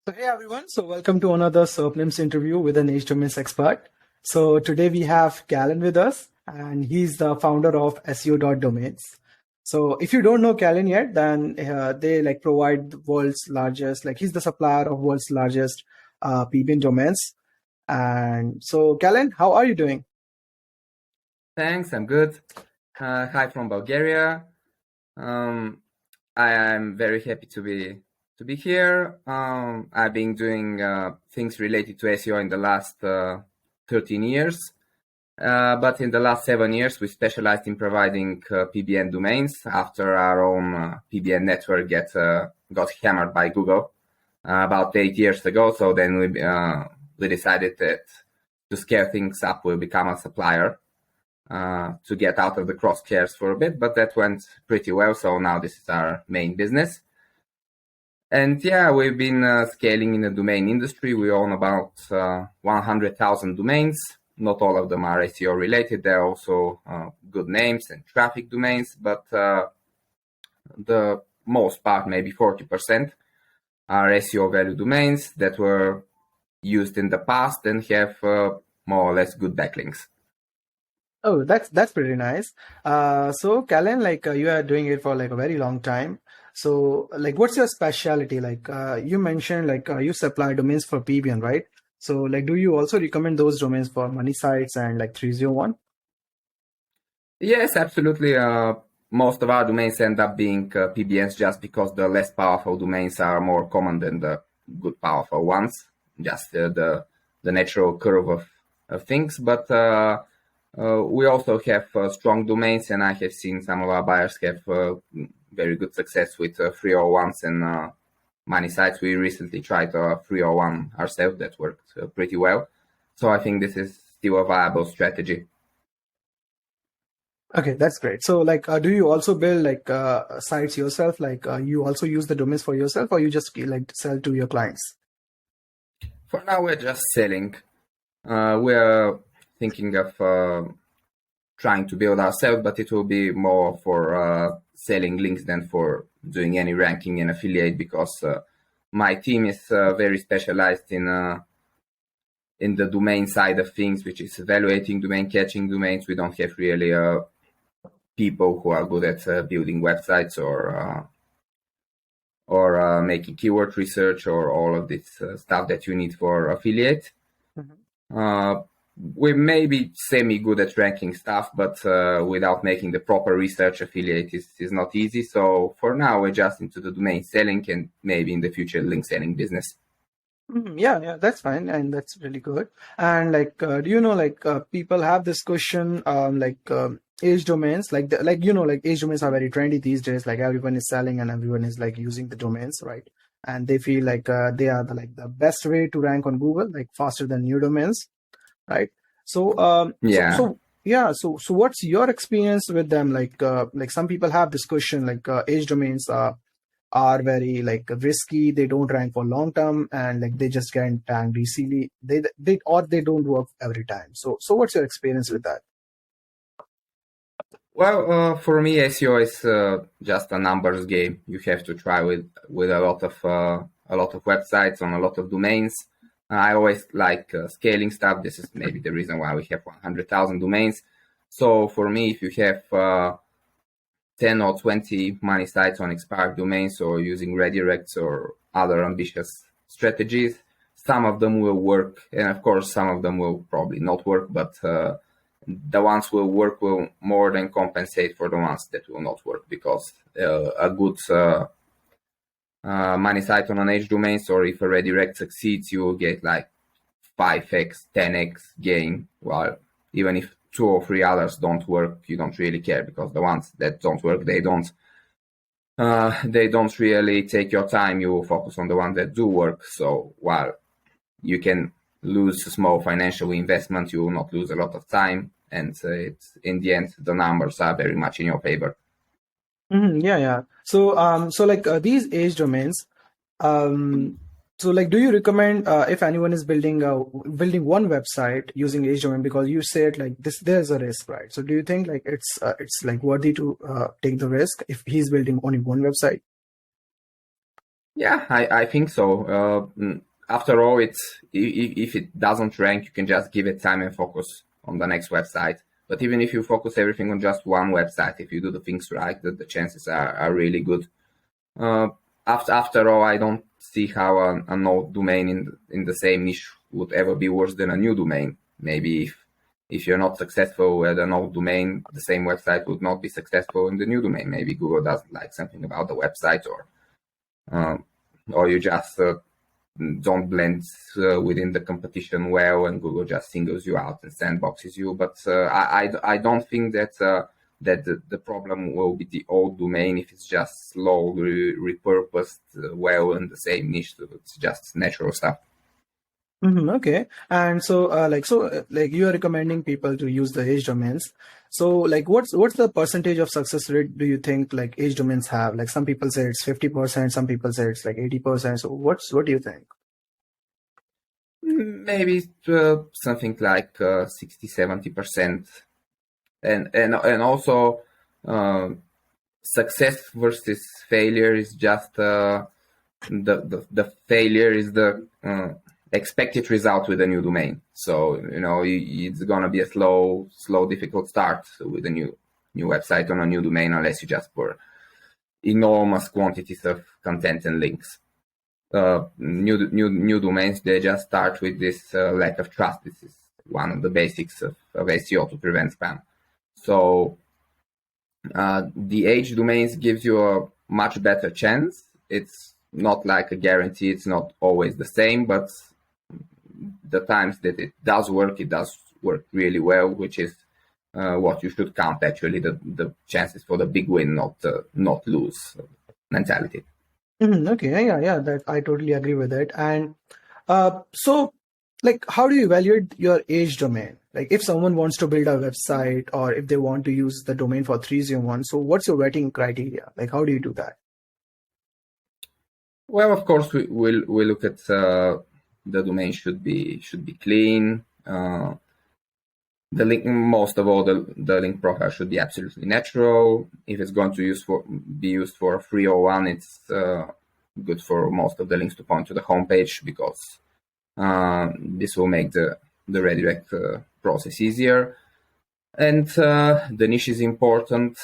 So hey everyone, so welcome to another Surpnims interview with an Age Domains expert. So today we have Kalin with us, and he's the founder of SEO Domains. So if you don't know Kalin yet, then they provide the world's largest, he's the supplier of world's largest PBN domains. And so Kalin, how are you doing? Thanks, I'm good. Hi from Bulgaria. I am very happy to be here. I've been doing things related to SEO in the last 13 years, but in the last 7 years we specialized in providing PBN domains after our own PBN network got hammered by Google about 8 years ago. So then we decided that to scale things up, we'll become a supplier. To get out of the crosshairs for a bit, but that went pretty well. So now this is our main business. And yeah, we've been scaling in the domain industry. We own about 100,000 domains. Not all of them are SEO related. They're also good names and traffic domains, but the most part, maybe 40%, are SEO value domains that were used in the past and have more or less good backlinks. Oh, that's pretty nice. So Kalin, you are doing it for a very long time. So what's your specialty? You mentioned you supply domains for PBN, right? So do you also recommend those domains for money sites and 301? Yes, absolutely. Most of our domains end up being PBNs just because the less powerful domains are more common than the good powerful ones. Just the natural curve of things, but we also have strong domains, and I have seen some of our buyers have very good success with 301s and money sites. We recently tried a 301 ourselves that worked pretty well. So I think this is still a viable strategy. Okay, that's great. So do you also build sites yourself? You also use the domains for yourself, or you just sell to your clients? For now, we're just selling. We're thinking of trying to build ourselves, but it will be more for selling links than for doing any ranking and affiliate, because my team is very specialized in the domain side of things, which is evaluating domain, catching domains. We don't have really people who are good at building websites or making keyword research or all of this stuff that you need for affiliate. Mm-hmm. We may be semi-good at ranking stuff, but without making the proper research, affiliate is not easy. So for now, we're just into the domain selling and maybe in the future link selling business. Yeah, that's fine, and that's really good. And do you know, people have this question, age domains, age domains are very trendy these days. Like everyone is selling and everyone is using the domains, right? And they feel they are the best way to rank on Google, faster than new domains, right? So so what's your experience with them? Some people have this question, age domains are very risky. They don't rank for long term, and they just get tagged easily. They don't work every time. So what's your experience with that? Well, for me, SEO is just a numbers game. You have to try with a lot of websites on a lot of domains. I always like scaling stuff. This is maybe the reason why we have 100,000 domains. So for me, if you have 10 or 20 money sites on expired domains or using redirects or other ambitious strategies, some of them will work, and of course some of them will probably not work, but the ones will work will more than compensate for the ones that will not work, because a good money site on an age domains, or if a redirect succeeds, you will get 5x, 10x gain, while even if 2 or 3 others don't work, you don't really care, because the ones that don't work, they don't really take your time. You will focus on the ones that do work. So while you can lose a small financial investment, you will not lose a lot of time, and it's in the end the numbers are very much in your favor. Yeah. So these age domains, so do you recommend if anyone is building one website using age domain, because you said there's a risk, right? So do you think it's worthy to take the risk if he's building only one website? Yeah, I think so. After all, if it doesn't rank, you can just give it time and focus on the next website. But even if you focus everything on just one website, if you do the things right, the chances are really good. Uh, after all, I don't see how an old domain in the same niche would ever be worse than a new domain. Maybe if you're not successful at an old domain, the same website would not be successful in the new domain. Maybe Google doesn't like something about the website, um, or you just don't blend within the competition well, and Google just singles you out and sandboxes you. But I don't think that that the problem will be the old domain if it's just slowly repurposed well in the same niche. So it's just natural stuff. Okay. And so, like you are recommending people to use the age domains. So, like, what's the percentage of success rate do you think like age domains have? Like, some people say it's 50%, some people say it's like 80%. So, what do you think? Maybe something like 60-70%. And also success versus failure is just the failure is the expected result with a new domain. So it's gonna be a slow, difficult start with a new website on a new domain unless you just pour enormous quantities of content and links. New domains, they just start with this lack of trust. This is one of the basics of SEO to prevent spam. So the age domains gives you a much better chance. It's not like a guarantee. It's not always the same, but the times that it does work really well, which is what you should count, actually, the chances for the big win, not lose mentality. Okay, yeah, that I totally agree with it. And so, like, how do you evaluate your age domain? Like, if someone wants to build a website or if they want to use the domain for 301, so what's your vetting criteria? Like, how do you do that? Well, of course, we'll look at the domain should be clean. The link, most of all, the link profile should be absolutely natural. If it's going to be used for a 301, it's good for most of the links to point to the homepage, because this will make the redirect process easier. And the niche is important.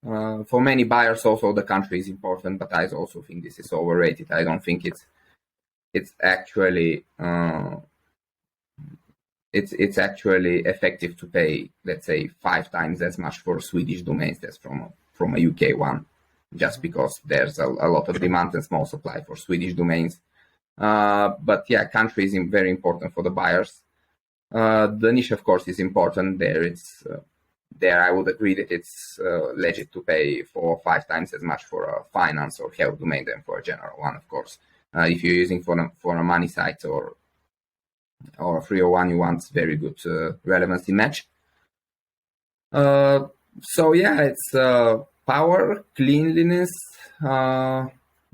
For many buyers, also the country is important, but I also think this is overrated. I don't think it's actually it's actually effective to pay, let's say, 5 times as much for Swedish domains as from a UK one, just because there's a lot of demand and small supply for Swedish domains. But yeah, country is very important for the buyers. The niche, of course, is important. There I would agree that it's legit to pay 4 or 5 times as much for a finance or health domain than for a general one, of course. If you're using for a money site or 301, you want very good relevancy match. So yeah, it's power, cleanliness,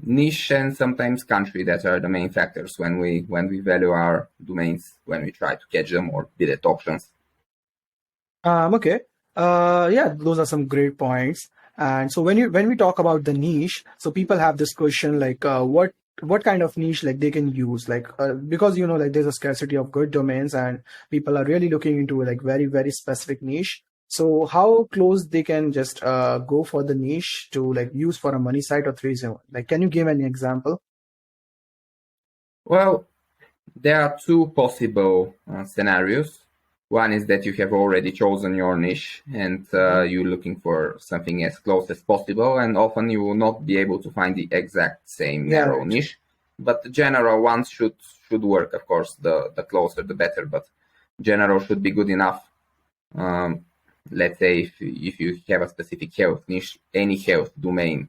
niche, and sometimes country that are the main factors when we value our domains, when we try to catch them or bid at auctions. Okay. Yeah, those are some great points. And so when we talk about the niche, so people have this question like, what kind of niche like they can use, like because like there's a scarcity of good domains and people are really looking into like very very specific niche. So how close they can just go for the niche to like use for a money site or 301? Like, can you give any example? Well, there are 2 possible scenarios. One is that you have already chosen your niche and you're looking for something as close as possible, and often you will not be able to find the exact same narrow niche. But the general ones should work. Of course, the closer the better, but general should be good enough. Let's say if you have a specific health niche, any health domain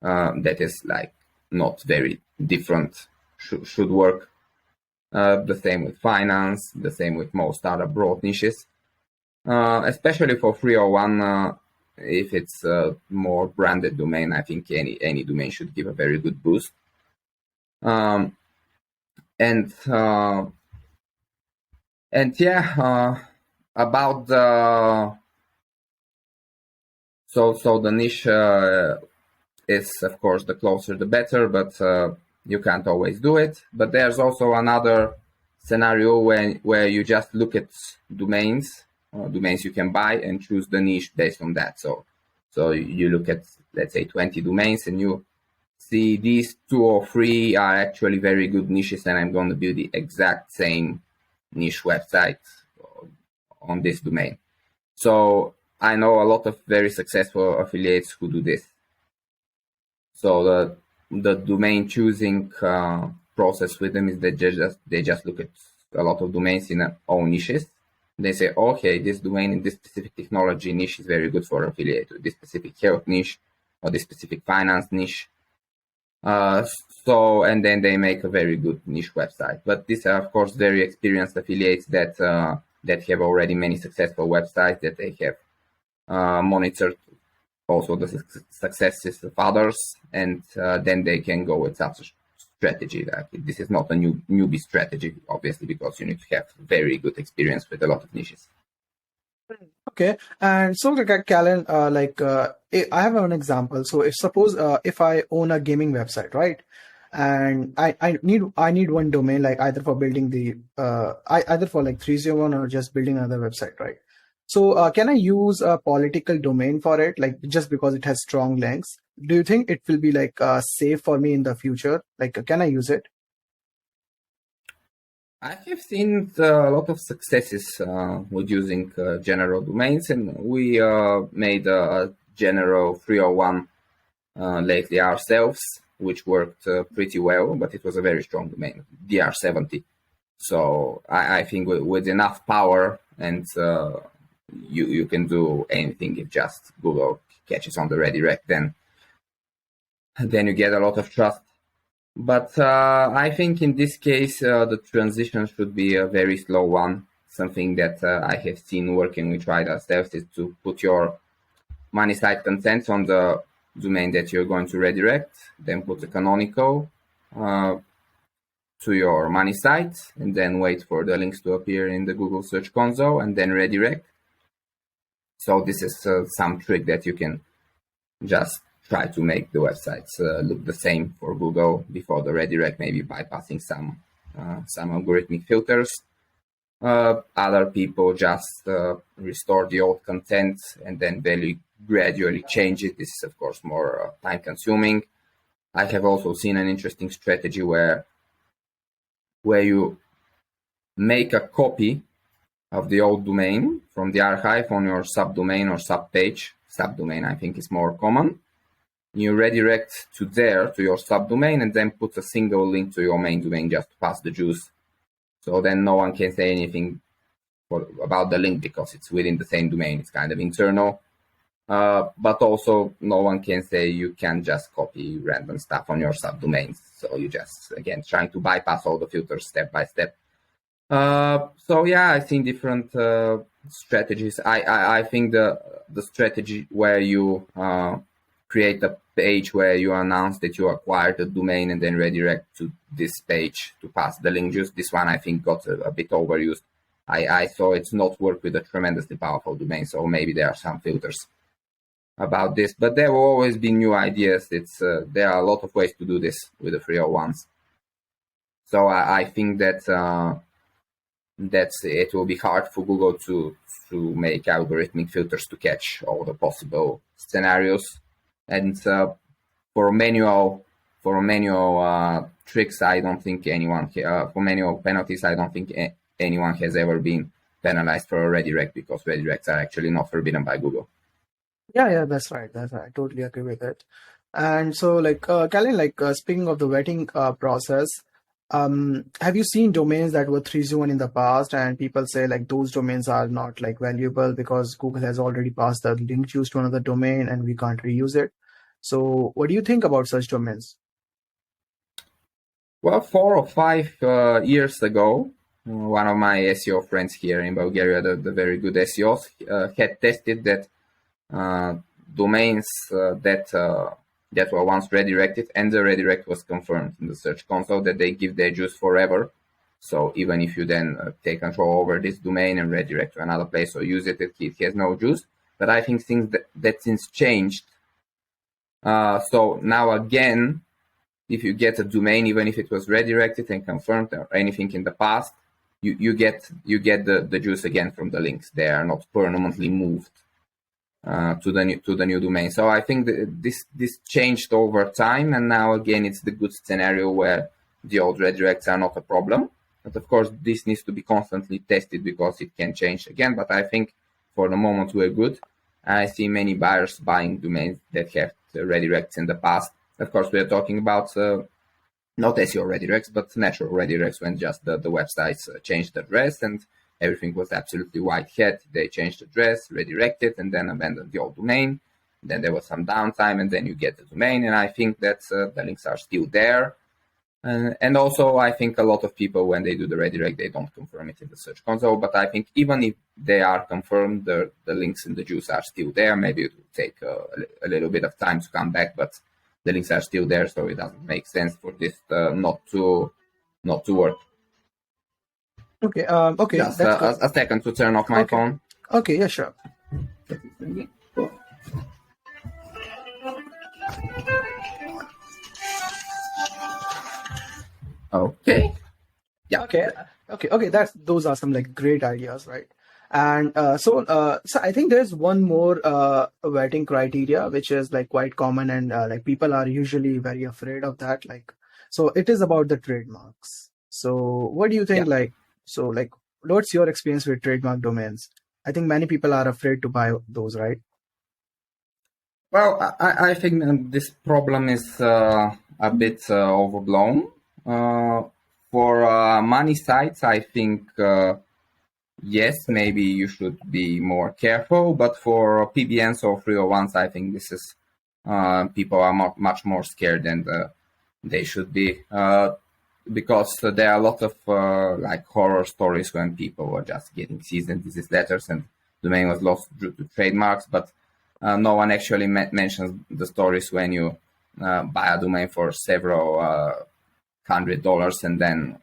that is like not very different should work. The same with finance, the same with most other broad niches. Especially for 301, if it's a more branded domain, I think any domain should give a very good boost. And yeah, about the so the niche is, of course, the closer the better, but you can't always do it. But there's also another scenario where you just look at domains you can buy and choose the niche based on that. So you look at, let's say, 20 domains, and you see these 2 or 3 are actually very good niches, and I'm going to build the exact same niche website on this domain. So I know a lot of very successful affiliates who do this. So the domain choosing process with them is that they just look at a lot of domains in their own niches. They say, okay, this domain in this specific technology niche is very good for affiliate, or this specific health niche, or this specific finance niche. And then they make a very good niche website. But these are, of course, very experienced affiliates that have already many successful websites, that they have monitored also the successes of others, and then they can go with such a strategy. Like, this is not a newbie strategy, obviously, because you need to have very good experience with a lot of niches. Okay, and so Kalin, I have an example. So if I own a gaming website, right, and I need one domain, like either for building either for like 301 or just building another website, right? So can I use a political domain for it, like just because it has strong links? Do you think it will be like safe for me in the future? Like, can I use it? I have seen a lot of successes with using general domains, and we made a general 301 lately ourselves, which worked pretty well, but it was a very strong domain, DR70. So I think with enough power, and you can do anything if just Google catches on the redirect, then you get a lot of trust. But I think in this case, the transition should be a very slow one. Something that I have seen working, we tried ourselves, is to put your money site content on the domain that you're going to redirect, then put the canonical to your money site, and then wait for the links to appear in the Google Search Console, and then redirect. So this is some trick that you can just try to make the websites look the same for Google before the redirect, maybe bypassing some algorithmic filters. Other people just restore the old content and then very gradually change it. This is, of course, more time consuming. I have also seen an interesting strategy where you make a copy of the old domain from the archive on your subdomain or subpage. Subdomain, I think, is more common. You redirect to your subdomain, and then put a single link to your main domain just to pass the juice. So then no one can say anything about the link because it's within the same domain. It's kind of internal. But also no one can say you can just copy random stuff on your subdomains. So you just, again, trying to bypass all the filters step by step. So yeah, I think different strategies. I think the strategy where you create a page where you announce that you acquired a domain and then redirect to this page to pass the link juice, this one I think got a bit overused. I saw it's not work with a tremendously powerful domain, so maybe there are some filters about this, but there will always be new ideas. There are a lot of ways to do this with the 301s. So I think that it will be hard for Google to make algorithmic filters to catch all the possible scenarios. And for manual tricks, I don't think anyone for manual penalties, I don't think anyone has ever been penalized for a redirect, because redirects are actually not forbidden by Google. Yeah, that's right. I totally agree with it. And so, Kalin, speaking of the vetting process, have you seen domains that were 301 in the past, and people say like those domains are not like valuable because Google has already passed the link juice to another domain and we can't reuse it? So what do you think about such domains? Well, 4 or 5 years ago, one of my SEO friends here in Bulgaria, the very good SEOs, had tested that domains that were once redirected, and the redirect was confirmed in the Search Console, that they give their juice forever. So even if you then take control over this domain and redirect to another place or use it has no juice. But I think things that since changed. So now again, if you get a domain, even if it was redirected and confirmed or anything in the past, you get the juice again from the links. They are not permanently moved to the new domain. So I think that this changed over time, and now again it's the good scenario where the old redirects are not a problem. But of course, this needs to be constantly tested because it can change again. But I think for the moment we're good. I see many buyers buying domains that have redirects in the past. Of course, we are talking about not SEO redirects, but natural redirects when just the websites changed the address and everything was absolutely white hat. They changed the address, redirected, and then abandoned the old domain. Then there was some downtime, and then you get the domain. And I think that the links are still there. And also, I think a lot of people, when they do the redirect, they don't confirm it in the search console. But I think even if they are confirmed, the links in the juice are still there. Maybe it will take a little bit of time to come back, but the links are still there, so it doesn't make sense for this not to work. Okay. Okay. Just a second to turn off my phone. Okay. Yeah. Sure. Okay. Yeah. Okay. Those are some like great ideas, right? And so I think there's one more vetting criteria which is like quite common, and like people are usually very afraid of that. Like, so it is about the trademarks. So what do you think? Yeah. What's your experience with trademark domains? I think many people are afraid to buy those, right? Well, I think this problem is a bit overblown. For money sites, I think yes, maybe you should be more careful. But for PBNs or 301s, I think this is people are much more scared than they should be, because there are a lot of like horror stories when people were just getting cease and desist letters and domain was lost due to trademarks. But no one actually mentions the stories when you buy a domain for several $100 and then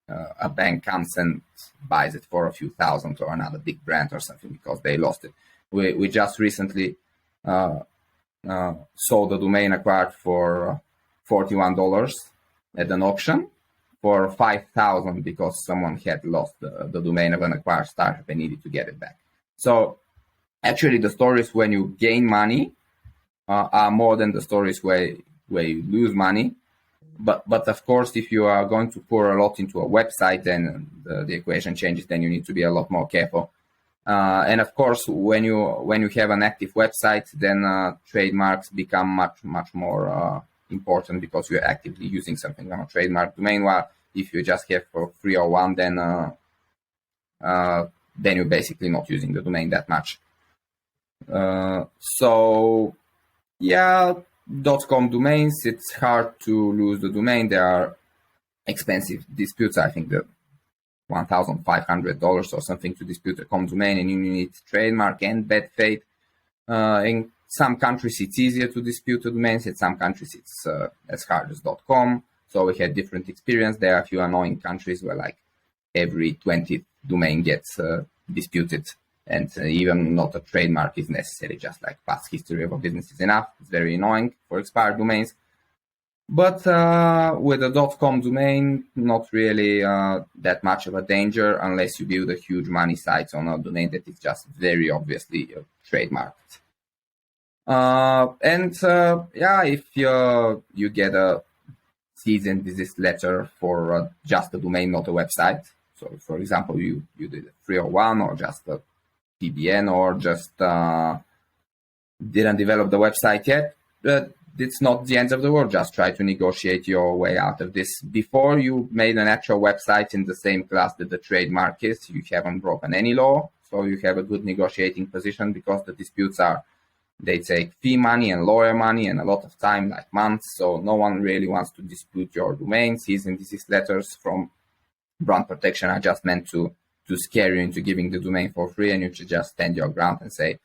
a bank comes and buys it for a few thousand, or another big brand or something because they lost it. We just recently sold a domain acquired for $41 at an auction for $5,000 because someone had lost the domain of an acquired startup and needed to get it back. So actually the stories when you gain money are more than the stories where you lose money. But of course, if you are going to pour a lot into a website, then the equation changes. Then you need to be a lot more careful. And of course, when you have an active website, then trademarks become much more important because you're actively using something on a trademark domain. While if you just have for 301, then you're basically not using the domain that much. So yeah. .com domains, it's hard to lose the domain. There are expensive disputes. I think that $1,500 or something to dispute a .com domain, and you need trademark and bad faith. In some countries, it's easier to dispute the domains. In some countries, it's as hard as .com. So we had different experience. There are a few annoying countries where like every 20th domain gets disputed. And even not a trademark is necessary, just like past history of a business is enough. It's very annoying for expired domains. But with a .com domain, not really that much of a danger unless you build a huge money site on a domain that is just very obviously trademarked. If you get a cease and desist letter for just a domain, not a website. So, for example, you did a 301 or just a PBN or just didn't develop the website yet, it's not the end of the world. Just try to negotiate your way out of this. Before you made an actual website in the same class that the trademark is, you haven't broken any law, so you have a good negotiating position because the disputes they take fee money and lawyer money and a lot of time, like months, so no one really wants to dispute your domain. Cease and desist letters from brand protection are just meant to scare you into giving the domain for free, and you should just stand your ground and say,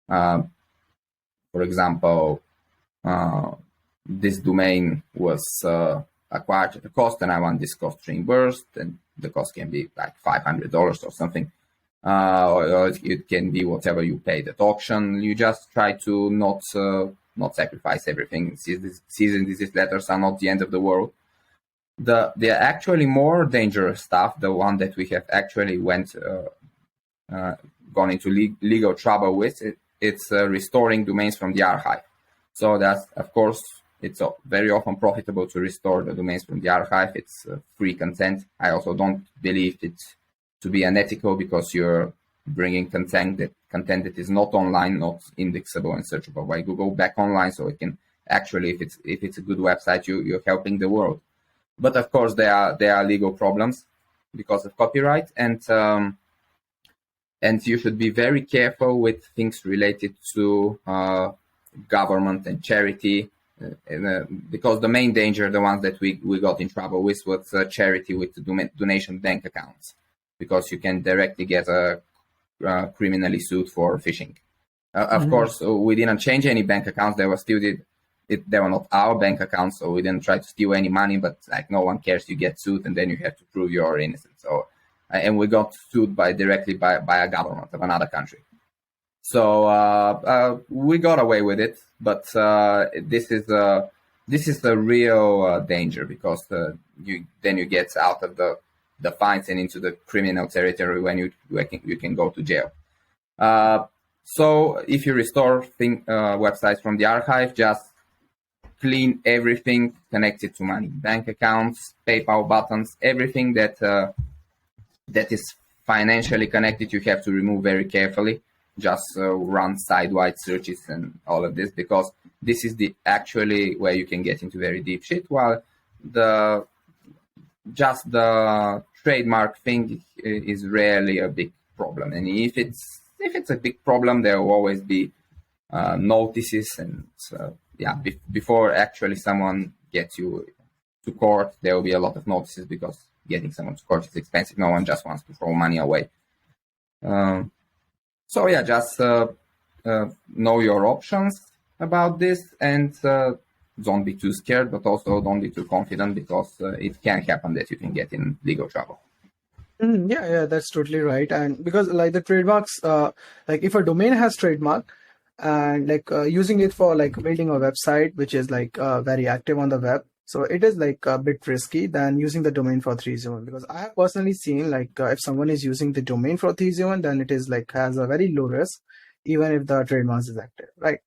for example, this domain was acquired at a cost and I want this cost reimbursed, and the cost can be like $500 or something, or it can be whatever you paid at auction. You just try to not not sacrifice everything. Cease and desist letters are not the end of the world. The actually more dangerous stuff, the one that we have actually gone into legal trouble with, it's restoring domains from the archive. So that's, of course, it's very often profitable to restore the domains from the archive. It's free content. I also don't believe it to be unethical, because you're bringing content that is not online, not indexable and searchable by Google back online, so it can actually, if it's a good website, you're helping the world. But of course, there are legal problems because of copyright, and you should be very careful with things related to government and charity, because the main danger, the ones that we got in trouble with, was charity with donation bank accounts, because you can directly get criminally sued for phishing. Of course, we didn't change any bank accounts. They were still they were not our bank accounts, so we didn't try to steal any money. But like, no one cares. You get sued, and then you have to prove you're innocent. So, and we got sued directly by a government of another country. So we got away with it, but this is the real danger, because you get out of the fines and into the criminal territory when you can go to jail. So if you restore websites from the archive, just clean everything connected to money, bank accounts, PayPal buttons, everything that is financially connected. You have to remove very carefully. Just run side-wide searches and all of this, because this is actually where you can get into very deep shit. While the trademark thing is rarely a big problem, and if it's a big problem, there will always be notices, and before actually someone gets you to court, there will be a lot of notices, because getting someone to court is expensive. No one just wants to throw money away. So yeah, just know your options about this, and don't be too scared, but also don't be too confident, because it can happen that you can get in legal trouble. Yeah, that's totally right. And because like the trademarks, like if a domain has trademark, and like using it for like building a website, which is like very active on the web, so it is like a bit risky than using the domain for 301, because I have personally seen like if someone is using the domain for 301, then it is like has a very low risk, even if the trademarks is active, right?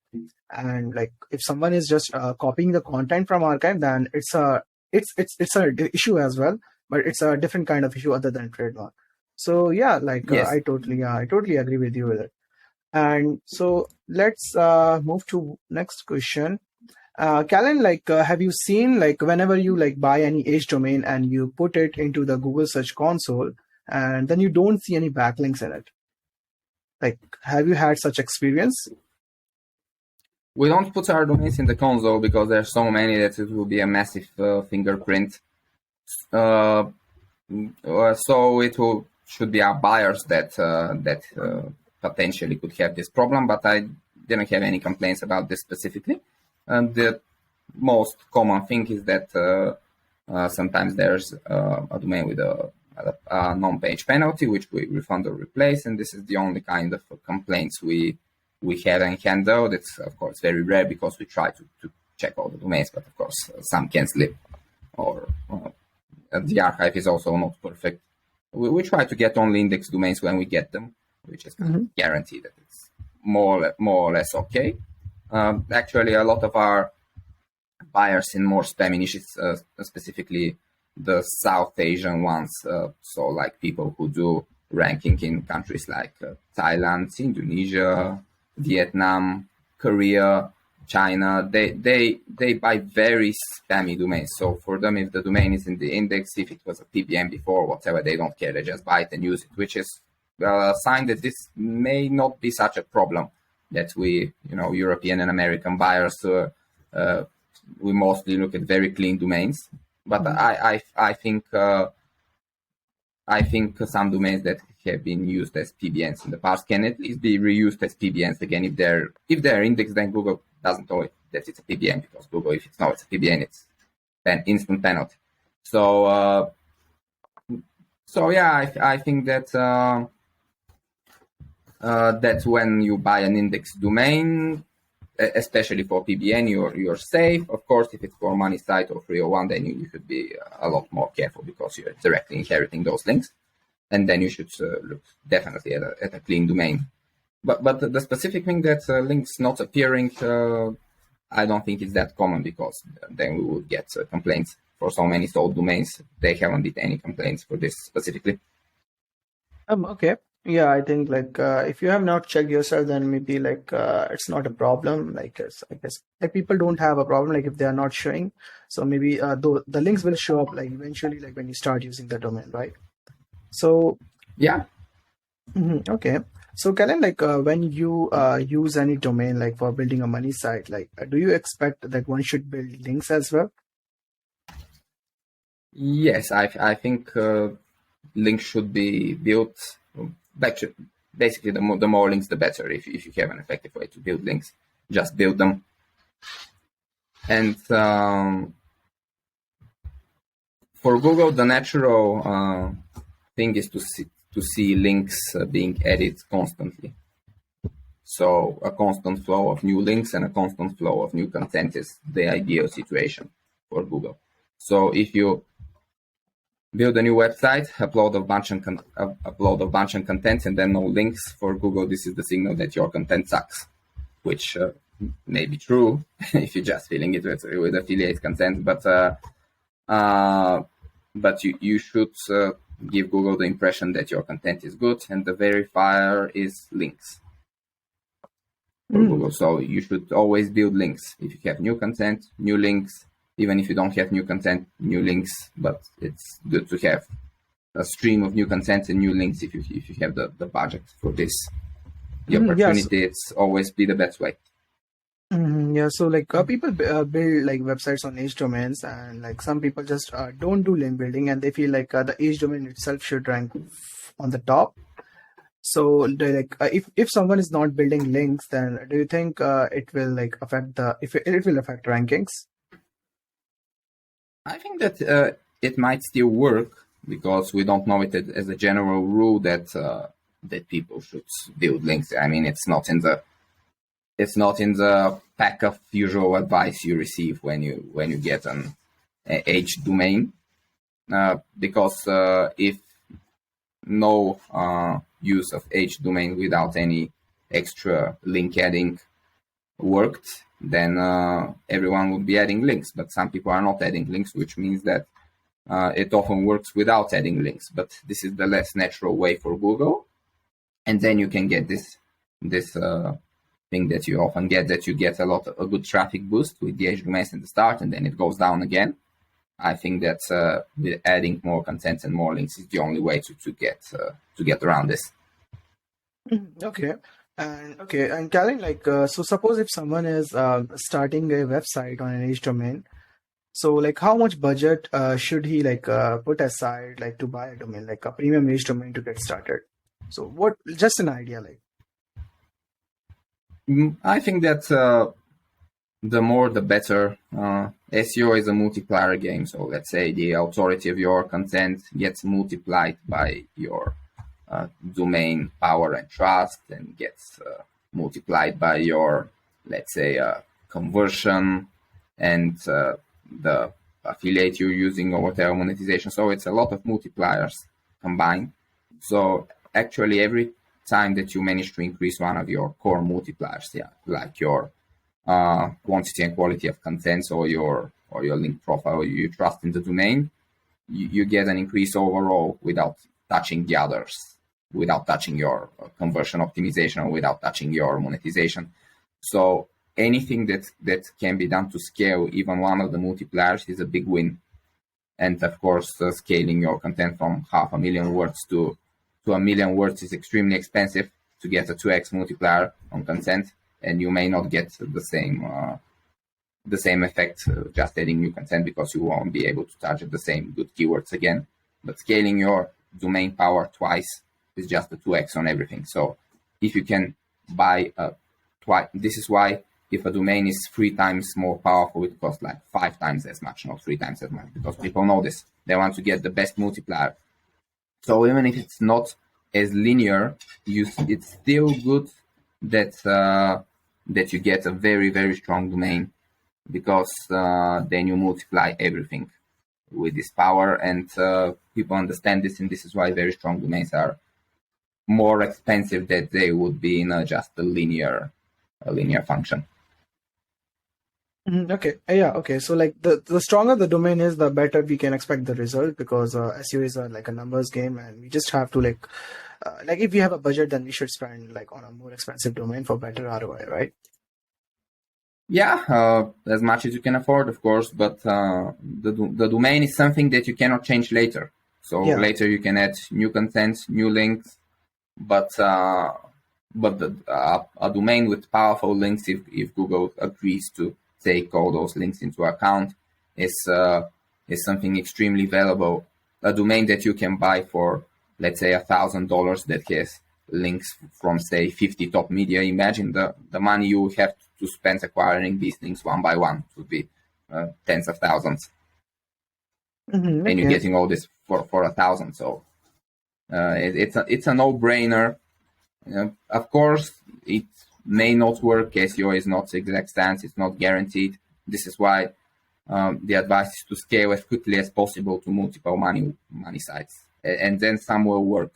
And like if someone is just copying the content from archive, then it's a issue as well, but it's a different kind of issue other than trademark. So yeah, like Yes. I totally agree with you with it. And so let's move to next question. Kalin, like have you seen like whenever you like buy any H domain and you put it into the Google Search Console, and then you don't see any backlinks in it? Like, have you had such experience? We don't put our domains in the console because there's so many that it will be a massive fingerprint. So it should be our buyers that potentially could have this problem, but I didn't have any complaints about this specifically. And the most common thing is that sometimes there's a domain with a non-page penalty, which we refund or replace, and this is the only kind of complaints we have and handle. That's of course very rare, because we try to check all the domains, but of course some can slip, or the archive is also not perfect. We try to get only index domains when we get them, which is kind of guaranteed that it's more or less okay. Actually, a lot of our buyers in more spammy niches, specifically the South Asian ones, so like people who do ranking in countries like Thailand, Indonesia, Vietnam, Korea, China, they buy very spammy domains. So for them, if the domain is in the index, if it was a PBN before, whatever, they don't care. They just buy it and use it, which is a sign that this may not be such a problem, that we, European and American buyers, we mostly look at very clean domains. But I think some domains that have been used as PBNs in the past can at least be reused as PBNs again. If they're indexed, then Google doesn't know that it's a PBN, because Google, if it's not, it's a PBN, it's an instant penalty. So yeah, I think that that when you buy an index domain, especially for PBN, you're safe. Of course, if it's for money site or 301, then you should be a lot more careful because you're directly inheriting those links. And then you should look definitely at a clean domain. But the specific thing that links not appearing, I don't think it's that common, because then we would get complaints for so many sold domains. They haven't been any complaints for this specifically. Okay. Yeah, I think like if you have not checked yourself, then maybe like it's not a problem. Like I guess like people don't have a problem like if they are not showing. So maybe though the links will show up like eventually like when you start using the domain, right? So Yeah. okay. So Kalin, like when you use any domain like for building a money site, like do you expect that one should build links as well? Yes, I think links should be built. Basically, the more links, the better. If you have an effective way to build links, just build them. And for Google, the natural thing is to see links being added constantly. So a constant flow of new links and a constant flow of new content is the ideal situation for Google. So if you build a new website, upload a bunch of content, and then no links, for Google, this is the signal that your content sucks, which may be true if you're just filling it with affiliate content, but you should give Google the impression that your content is good, and the verifier is links for Google. So you should always build links. If you have new content, new links. Even if you don't have new content, new links, but it's good to have a stream of new content and new links if you have the budget for this. The opportunity, it's always be the best way. Yeah, so like people build like websites on H domains, and like some people just don't do link building, and they feel like the H domain itself should rank on the top. So like if someone is not building links, then do you think it will like affect it will affect rankings? I think that it might still work, because we don't know it as a general rule that that people should build links. I mean, it's not in the pack of usual advice you receive when you get an H domain, because if no use of H domain without any extra link adding worked, then everyone would be adding links. But some people are not adding links, which means that it often works without adding links. But this is the less natural way for Google, and then you can get this thing that you often get, that you get a good traffic boost with the H domains in the start, and then it goes down again. I think that with adding more content and more links is the only way to get around this. Okay. And Kalin, like so suppose if someone is starting a website on an H domain, so like how much budget should he like put aside like to buy a domain, like a premium H domain to get started? So what, just an idea like. I think that the more the better. SEO is a multiplier game, so let's say the authority of your content gets multiplied by your domain power and trust, and gets multiplied by your, let's say, conversion and the affiliate you're using or whatever monetization. So it's a lot of multipliers combined. So actually every time that you manage to increase one of your core multipliers, like your quantity and quality of contents, or your link profile, you trust in the domain, you get an increase overall without touching the others, without touching your conversion optimization, or without touching your monetization. So anything that can be done to scale even one of the multipliers is a big win. And of course, scaling your content from 500,000 words to 1,000,000 words is extremely expensive. To get a 2x multiplier on content, and you may not get the same effect just adding new content, because you won't be able to target the same good keywords again. But scaling your domain power twice is just a 2x on everything. So if you can buy twice, this is why if a domain is 3 times more powerful, it costs like 5 times as much, not 3 times as much, because people know this. They want to get the best multiplier. So even if it's not as linear, it's still good that that you get a very, very strong domain, because then you multiply everything with this power, and people understand this, and this is why very strong domains are more expensive than they would be in just a linear function. Okay. Yeah. Okay. So like the stronger the domain is, the better we can expect the result, because SEO is like a numbers game, and we just have to like if we have a budget, then we should spend like on a more expensive domain for better ROI, right? Yeah, as much as you can afford, of course, but the domain is something that you cannot change later. So later you can add new content, new links, but a domain with powerful links, if Google agrees to take all those links into account, is something extremely valuable. A domain that you can buy for, let's say, $1,000 that has links from, say, 50 top media. Imagine the money you have to spend acquiring these links one by one. It would be tens of thousands. And you're getting all this for $1,000. So it's a no-brainer. Of course, it may not work. SEO is not exact science. It's not guaranteed. This is why the advice is to scale as quickly as possible to multiple money sites, and then some will work.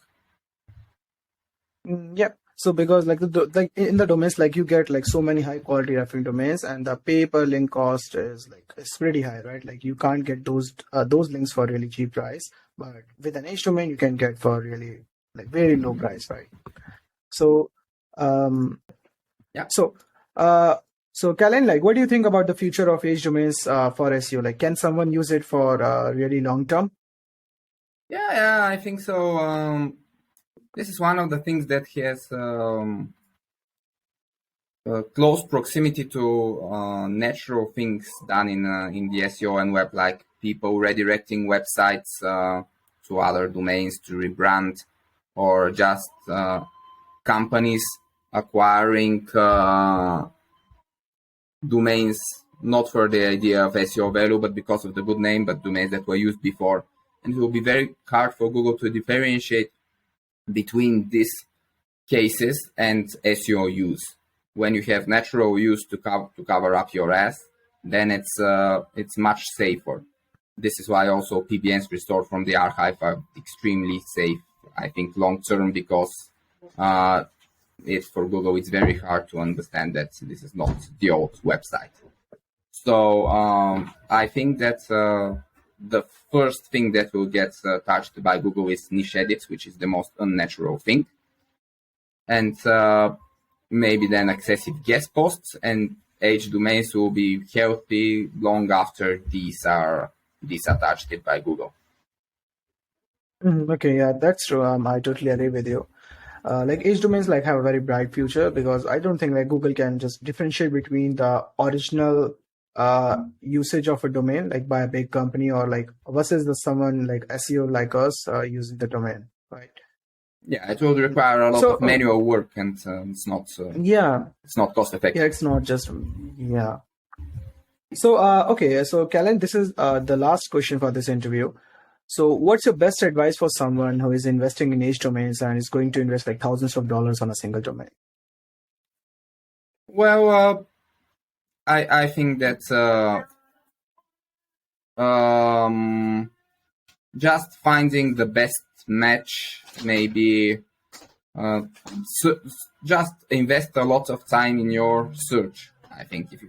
Yeah. So because like like in the domains, like you get like so many high quality referring domains, and the pay per link cost is like it's pretty high, right? Like you can't get those links for really cheap price, but with an H domain you can get for really like very low price, right? So yeah. So Kalin, like what do you think about the future of H domains for SEO? Like can someone use it for really long term? Yeah, I think so. This is one of the things that has close proximity to natural things done in the SEO and web, like people redirecting websites to other domains to rebrand, or just companies acquiring domains not for the idea of SEO value, but because of the good name, but domains that were used before. And it will be very hard for Google to differentiate between these cases and SEO use. When you have natural use to cover up your ass, then it's much safer. This is why also PBNs restored from the archive are extremely safe, I think, long term, because for Google it's very hard to understand that this is not the old website. So I think that the first thing that will get touched by Google is niche edits, which is the most unnatural thing, and maybe then excessive guest posts, and H domains will be healthy long after these are touched by Google. Okay, yeah, that's true. I totally agree with you. Like H domains like have a very bright future, because I don't think like Google can just differentiate between the original usage of a domain like by a big company, or like versus the someone like SEO like us using the domain, right? Yeah, it will require a lot of manual work, and it's not it's not cost effective. Yeah, it's not just So okay, so Kalin, this is the last question for this interview. So what's your best advice for someone who is investing in H domains and is going to invest like thousands of dollars on a single domain? Well, I think that just finding the best match, maybe just invest a lot of time in your search. I think if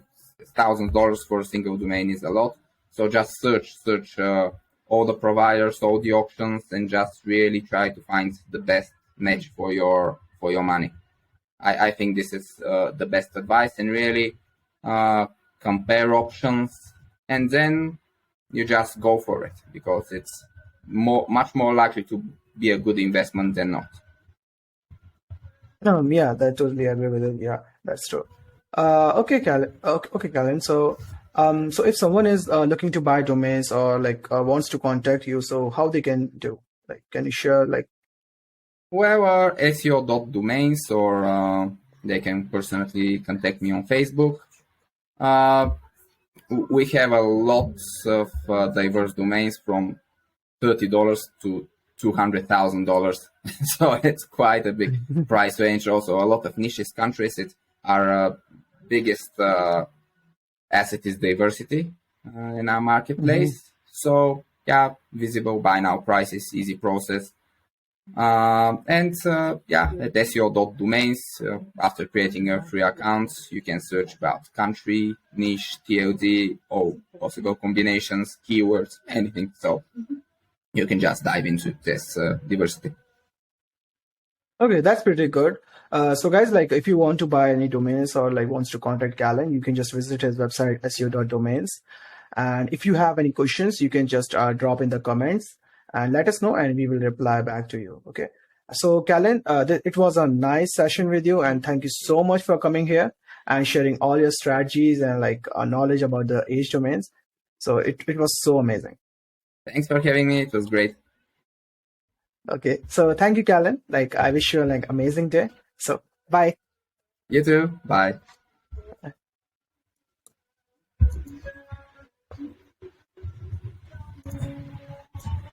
$1,000 for a single domain is a lot, so just search all the providers, all the options, and just really try to find the best match for your money. I think this is the best advice, and really compare options, and then you just go for it, because it's much more likely to be a good investment than not. Yeah, that totally agree with it. Yeah, that's true. Okay, Kalin. So if someone is looking to buy domains, or like wants to contact you, so how they can do? Like, can you share like? Well, SEO.domains, or they can personally contact me on Facebook. We have a lot of diverse domains, from $30 to $200,000. So it's quite a big price range. Also, a lot of niches countries are biggest asset is diversity in our marketplace. So yeah, visible buy now prices, easy process. At SEO.domains, after creating a free account, you can search about country, niche, TLD, or possible combinations, keywords, anything. So you can just dive into this diversity. Okay, that's pretty good. So guys, like if you want to buy any domains or like wants to contact Kalin, you can just visit his website, SEO.domains. And if you have any questions, you can just drop in the comments and let us know and we will reply back to you. Okay. So Kalin, it was a nice session with you and thank you so much for coming here and sharing all your strategies and like knowledge about the age domains. So it was so amazing. Thanks for having me. It was great. Okay. So thank you, Kalin. Like I wish you an like amazing day. So bye. You too. Bye.